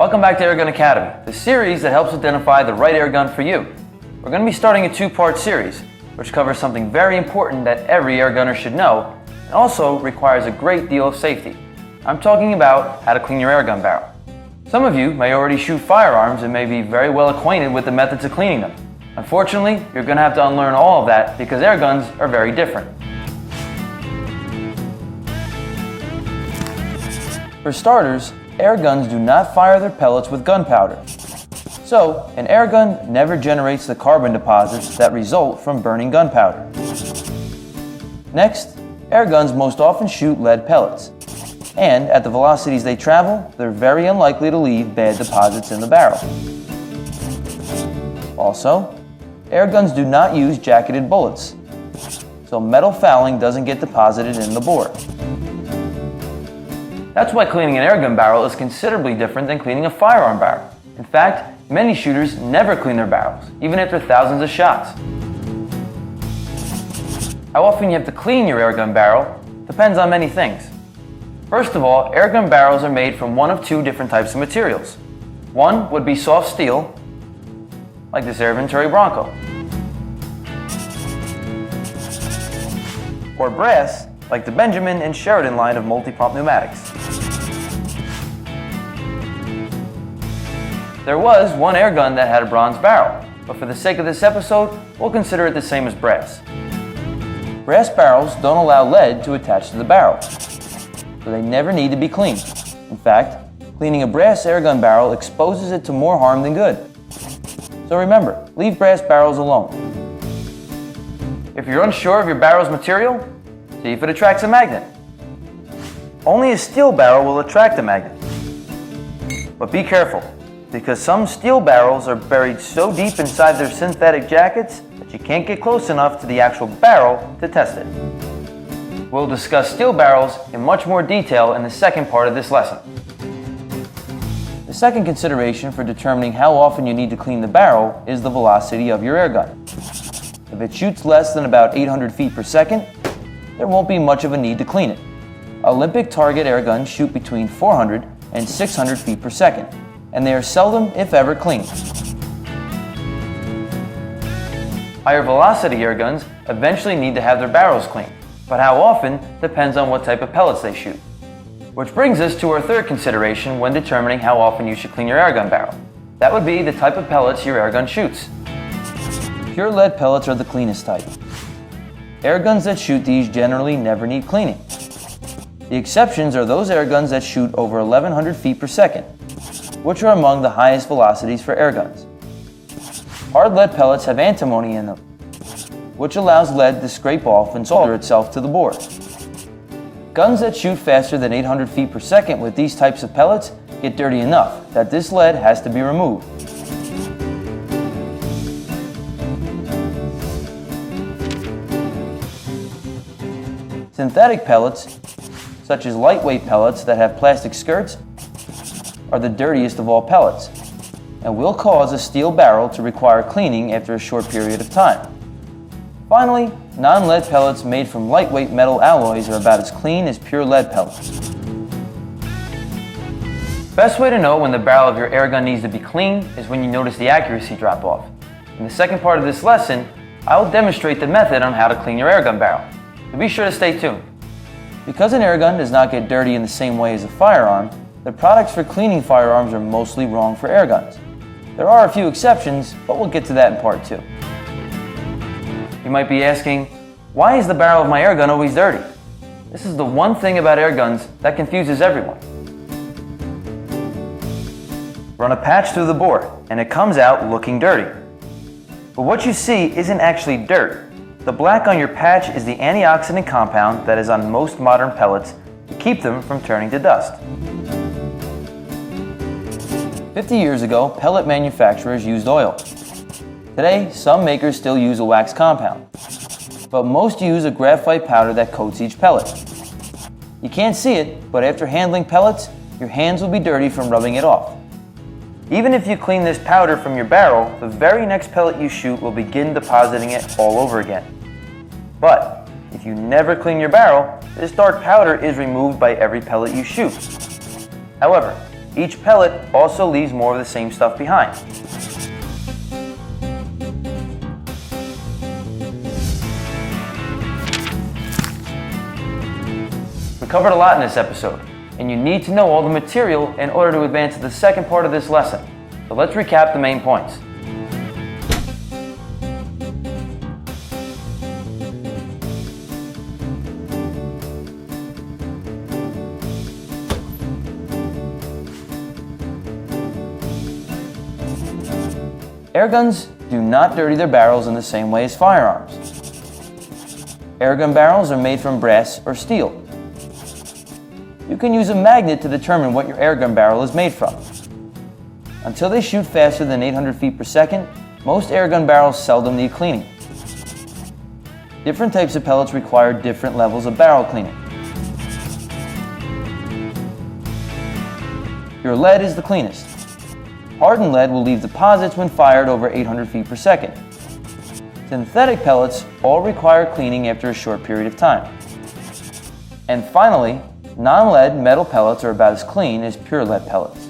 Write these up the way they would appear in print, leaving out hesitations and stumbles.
Welcome back to Airgun Academy, the series that helps identify the right airgun for you. We're going to be starting a two-part series, which covers something very important that every airgunner should know, and also requires a great deal of safety. I'm talking about how to clean your airgun barrel. Some of you may already shoot firearms and may be very well acquainted with the methods of cleaning them. Unfortunately, you're going to have to unlearn all of that because airguns are very different. For starters, airguns do not fire their pellets with gunpowder. So, an airgun never generates the carbon deposits that result from burning gunpowder. Next, airguns most often shoot lead pellets. And at the velocities they travel, they're very unlikely to leave bad deposits in the barrel. Also, airguns do not use jacketed bullets, so metal fouling doesn't get deposited in the bore. That's why cleaning an airgun barrel is considerably different than cleaning a firearm barrel. In fact, many shooters never clean their barrels, even after thousands of shots. How often you have to clean your airgun barrel depends on many things. First of all, airgun barrels are made from one of two different types of materials. One would be soft steel, like this Air Venturi Bronco, or brass, like the Benjamin and Sheridan line of multi-pump pneumatics. There was one airgun that had a bronze barrel, but for the sake of this episode, we'll consider it the same as brass. Brass barrels don't allow lead to attach to the barrel, so they never need to be cleaned. In fact, cleaning a brass airgun barrel exposes it to more harm than good. So remember, leave brass barrels alone. If you're unsure of your barrel's material, see if it attracts a magnet. Only a steel barrel will attract a magnet. But be careful, because some steel barrels are buried so deep inside their synthetic jackets that you can't get close enough to the actual barrel to test it. We'll discuss steel barrels in much more detail in the second part of this lesson. The second consideration for determining how often you need to clean the barrel is the velocity of your airgun. If it shoots less than about 800 feet per second, there won't be much of a need to clean it. Olympic target airguns shoot between 400 and 600 feet per second, and they are seldom, if ever, cleaned. Higher velocity airguns eventually need to have their barrels cleaned, but how often depends on what type of pellets they shoot. Which brings us to our third consideration when determining how often you should clean your airgun barrel. That would be the type of pellets your airgun shoots. Pure lead pellets are the cleanest type. Airguns that shoot these generally never need cleaning. The exceptions are those airguns that shoot over 1100 feet per second, which are among the highest velocities for airguns. Hard lead pellets have antimony in them, which allows lead to scrape off and solder itself to the bore. Guns that shoot faster than 800 feet per second with these types of pellets get dirty enough that this lead has to be removed. Synthetic pellets, such as lightweight pellets that have plastic skirts, are the dirtiest of all pellets, and will cause a steel barrel to require cleaning after a short period of time. Finally, non-lead pellets made from lightweight metal alloys are about as clean as pure lead pellets. Best way to know when the barrel of your airgun needs to be cleaned is when you notice the accuracy drop off. In the second part of this lesson, I will demonstrate the method on how to clean your airgun barrel. So be sure to stay tuned. Because an airgun does not get dirty in the same way as a firearm, the products for cleaning firearms are mostly wrong for airguns. There are a few exceptions, but we'll get to that in part 2. You might be asking, why is the barrel of my airgun always dirty? This is the one thing about airguns that confuses everyone. Run a patch through the bore, and it comes out looking dirty. But what you see isn't actually dirt. The black on your patch is the antioxidant compound that is on most modern pellets to keep them from turning to dust. 50 years ago, pellet manufacturers used oil. Today, some makers still use a wax compound, but most use a graphite powder that coats each pellet. You can't see it, but after handling pellets, your hands will be dirty from rubbing it off. Even if you clean this powder from your barrel, the very next pellet you shoot will begin depositing it all over again. But if you never clean your barrel, this dark powder is removed by every pellet you shoot. However, each pellet also leaves more of the same stuff behind. We covered a lot in this episode, and you need to know all the material in order to advance to the second part of this lesson. So let's recap the main points. Airguns do not dirty their barrels in the same way as firearms. Airgun barrels are made from brass or steel. You can use a magnet to determine what your airgun barrel is made from. Until they shoot faster than 800 feet per second, most airgun barrels seldom need cleaning. Different types of pellets require different levels of barrel cleaning. Your lead is the cleanest. Hardened lead will leave deposits when fired over 800 feet per second. Synthetic pellets all require cleaning after a short period of time. And finally, non-lead metal pellets are about as clean as pure lead pellets.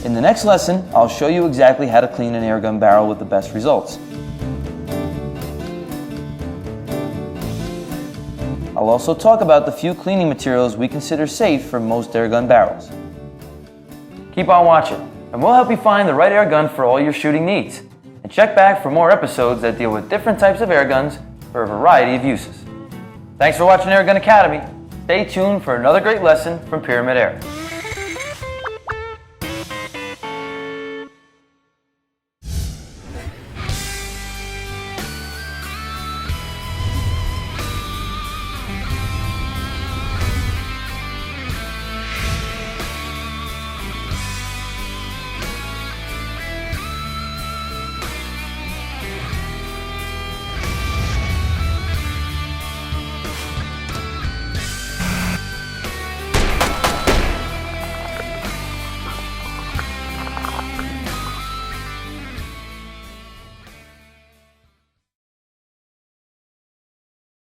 In the next lesson, I'll show you exactly how to clean an airgun barrel with the best results. I'll also talk about the few cleaning materials we consider safe for most airgun barrels. Keep on watching, and we'll help you find the right airgun for all your shooting needs. And check back for more episodes that deal with different types of airguns for a variety of uses. Thanks for watching Airgun Academy. Stay tuned for another great lesson from Pyramid Air.